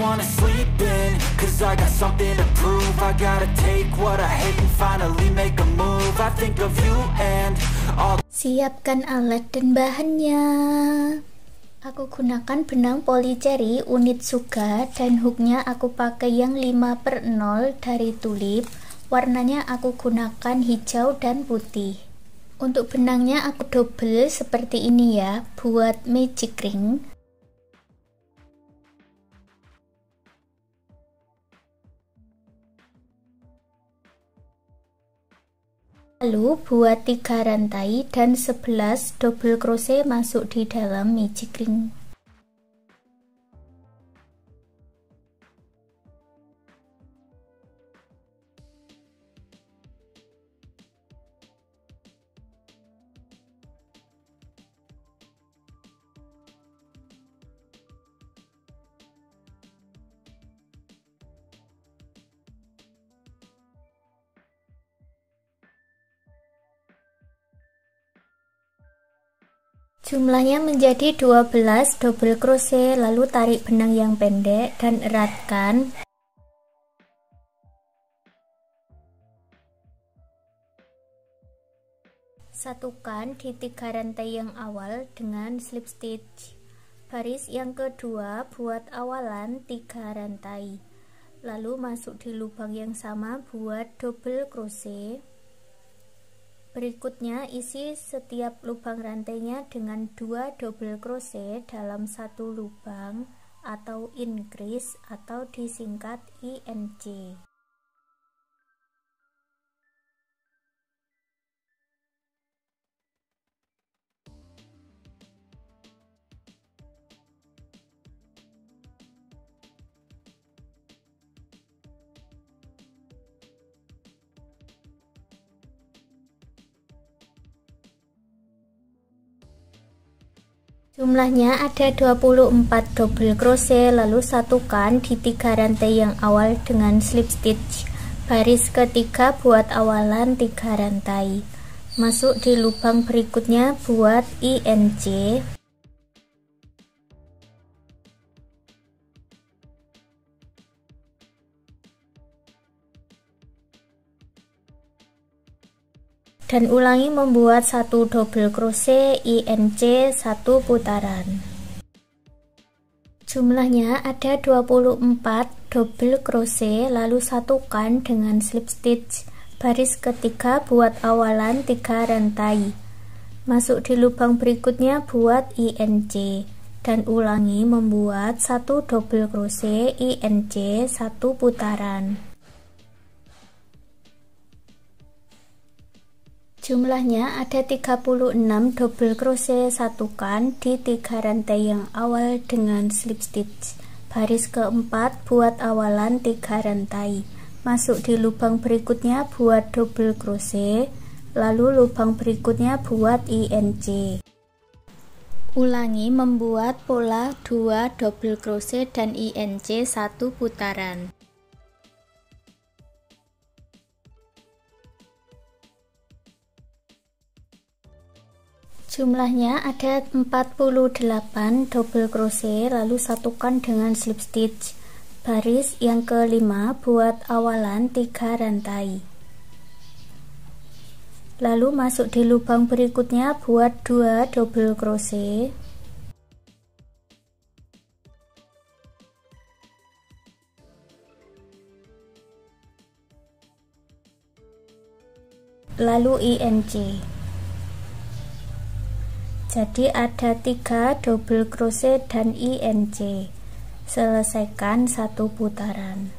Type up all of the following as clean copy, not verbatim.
wanna sleep in, cause I got something to prove. I gotta take what I hate and finally make a move. I think of you and all. Siapkan alat dan bahannya. Aku gunakan benang polycherry unit Suga dan hooknya aku pakai yang 5/0 dari Tulip. Warnanya aku gunakan hijau dan putih. Untuk benangnya aku double seperti ini ya, buat magic ring. Lalu buat 3 rantai dan 11 double crochet masuk di dalam magic ring. Jumlahnya menjadi 12 double crochet, lalu tarik benang yang pendek dan eratkan. Satukan di 3 rantai yang awal dengan slip stitch. Baris yang kedua buat awalan 3 rantai. Lalu masuk di lubang yang sama buat double crochet. Berikutnya isi setiap lubang rantainya dengan 2 double crochet dalam satu lubang atau increase atau disingkat INC. Jumlahnya ada 24 double crochet, lalu satukan di 3 rantai yang awal dengan slip stitch. Baris ketiga buat awalan 3 rantai. Masuk di lubang berikutnya buat INC. Dan ulangi membuat 1 double crochet INC 1 putaran. Jumlahnya ada 24 double crochet, lalu satukan dengan slip stitch. Baris ketiga buat awalan 3 rantai. Masuk di lubang berikutnya buat INC dan ulangi membuat 1 double crochet INC 1 putaran. Jumlahnya ada 36 double crochet, satukan di 3 rantai yang awal dengan slip stitch. Baris keempat buat awalan 3 rantai. Masuk di lubang berikutnya buat double crochet, lalu lubang berikutnya buat INC. Ulangi membuat pola 2 double crochet dan INC 1 putaran. Jumlahnya ada 48 double crochet, lalu satukan dengan slip stitch. Baris yang kelima buat awalan 3 rantai. Lalu masuk di lubang berikutnya buat 2 double crochet. Lalu INC. Jadi ada 3 double crochet dan INC. Selesaikan 1 putaran.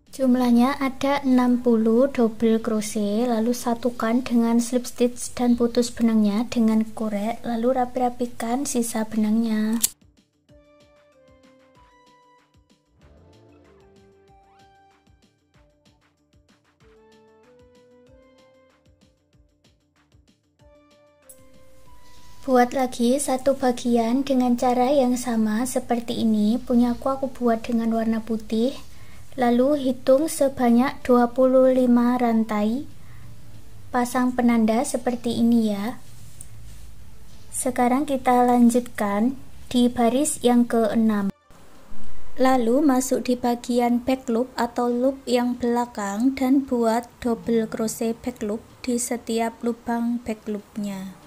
Jumlahnya ada 60 double crochet, lalu satukan dengan slip stitch dan putus benangnya dengan korek, lalu rapi-rapikan sisa benangnya. Buat lagi satu bagian dengan cara yang sama seperti ini. Punyaku aku buat dengan warna putih. Lalu hitung sebanyak 25 rantai. Pasang penanda seperti ini ya. Sekarang kita lanjutkan di baris yang ke-6. Lalu masuk di bagian back loop atau loop yang belakang dan buat double crochet back loop di setiap lubang back loopnya.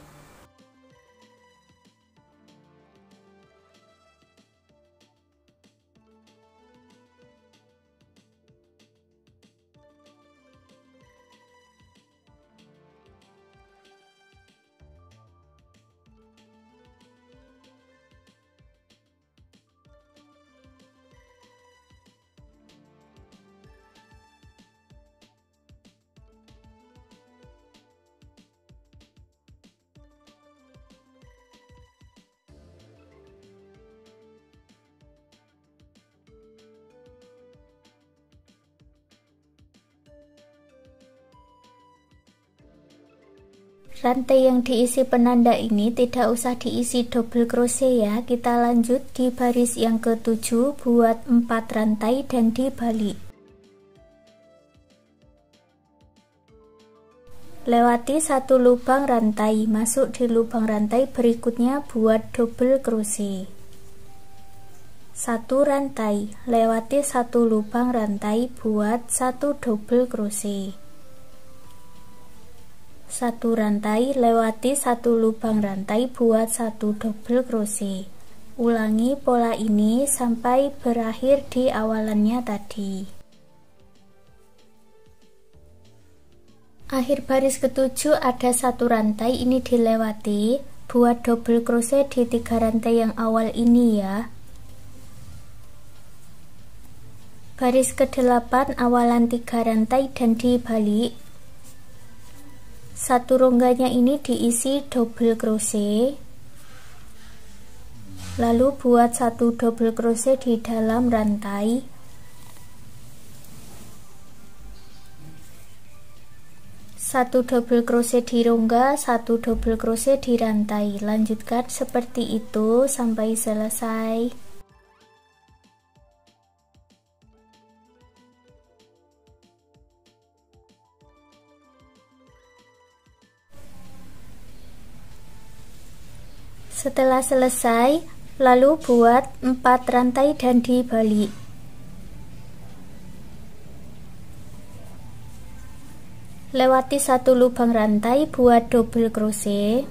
Rantai yang diisi penanda ini tidak usah diisi double crochet ya. Kita lanjut di baris yang ke-7, buat 4 rantai dan dibalik. Lewati satu lubang rantai, masuk di lubang rantai berikutnya buat double crochet. Satu rantai, lewati satu lubang rantai, buat satu double crochet. Satu rantai, lewati satu lubang rantai, buat satu double crochet. Ulangi pola ini sampai berakhir di awalannya tadi. Akhir baris ke-7 ada satu rantai, ini dilewati, buat double crochet di 3 rantai yang awal ini ya. Baris ke-8 awalan 3 rantai dan dibalik. Satu rongganya ini diisi double crochet, lalu buat satu double crochet di dalam rantai. Satu double crochet di rongga, satu double crochet di rantai. Lanjutkan seperti itu sampai selesai. Setelah selesai, lalu buat 4 rantai dan dibalik. Lewati satu lubang rantai, buat double crochet.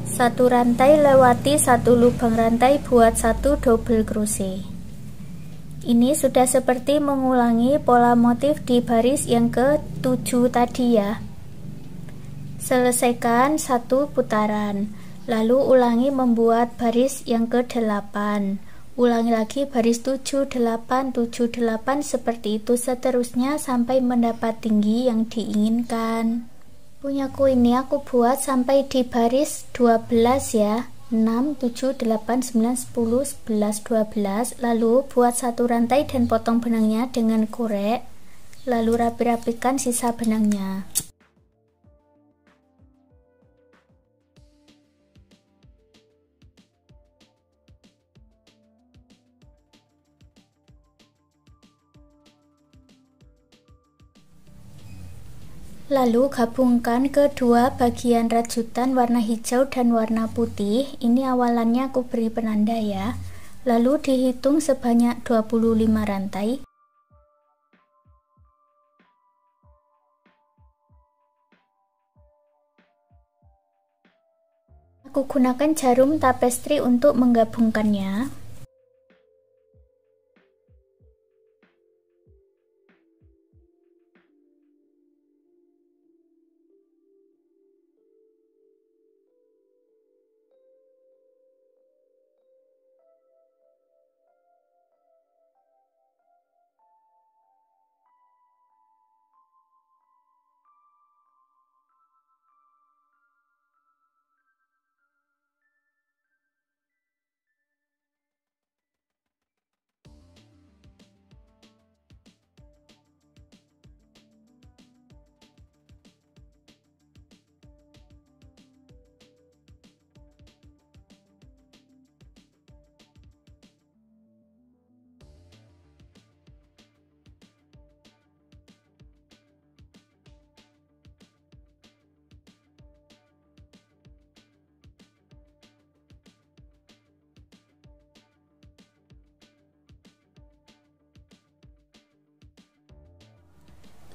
Satu rantai, lewati satu lubang rantai, buat satu double crochet. Ini sudah seperti mengulangi pola motif di baris yang ke-7 tadi ya. Selesaikan satu putaran, lalu ulangi membuat baris yang ke-8. Ulangi lagi baris 7, 8, 7, 8, seperti itu seterusnya sampai mendapat tinggi yang diinginkan. Punyaku ini aku buat sampai di baris 12 ya. 6, 7, 8, 9, 10, 11, 12. Lalu buat satu rantai dan potong benangnya dengan korek. Lalu rapi-rapikan sisa benangnya. Lalu gabungkan kedua bagian rajutan warna hijau dan warna putih. Ini awalannya aku beri penanda ya. Lalu dihitung sebanyak 25 rantai. Aku gunakan jarum tapestri untuk menggabungkannya.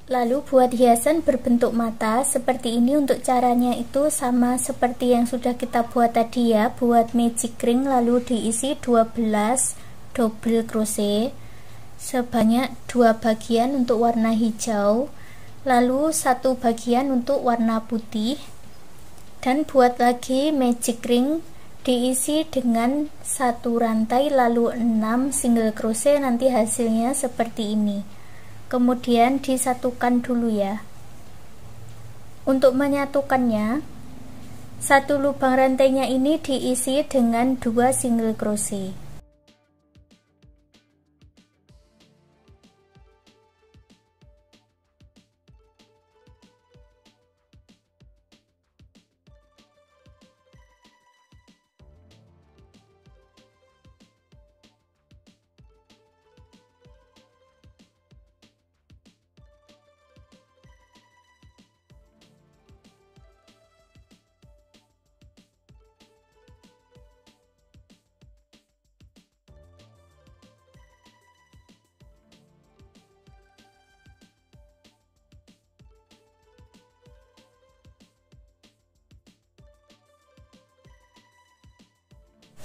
Lalu buat hiasan berbentuk mata seperti ini. Untuk caranya itu sama seperti yang sudah kita buat tadi ya. Buat magic ring lalu diisi 12 double crochet sebanyak 2 bagian untuk warna hijau, lalu 1 bagian untuk warna putih. Dan buat lagi magic ring diisi dengan 1 rantai lalu 6 single crochet, nanti hasilnya seperti ini. Kemudian disatukan dulu ya. Untuk menyatukannya, 1 lubang rantainya ini diisi dengan 2 single crochet.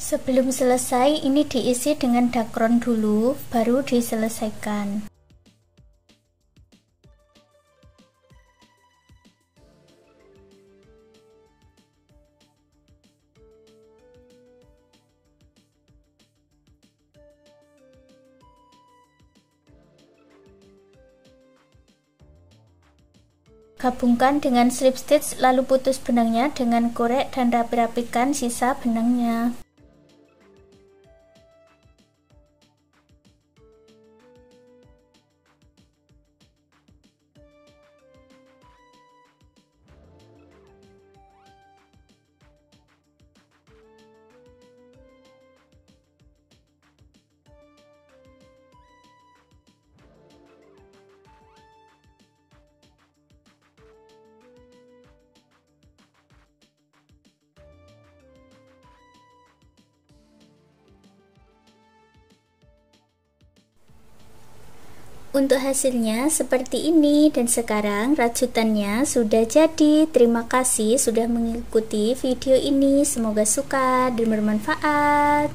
Sebelum selesai, ini diisi dengan dakron dulu, baru diselesaikan. Gabungkan dengan slip stitch, lalu putus benangnya dengan korek dan rapi-rapikan sisa benangnya. Untuk hasilnya seperti ini, dan sekarang rajutannya sudah jadi. Terima kasih sudah mengikuti video ini, semoga suka dan bermanfaat.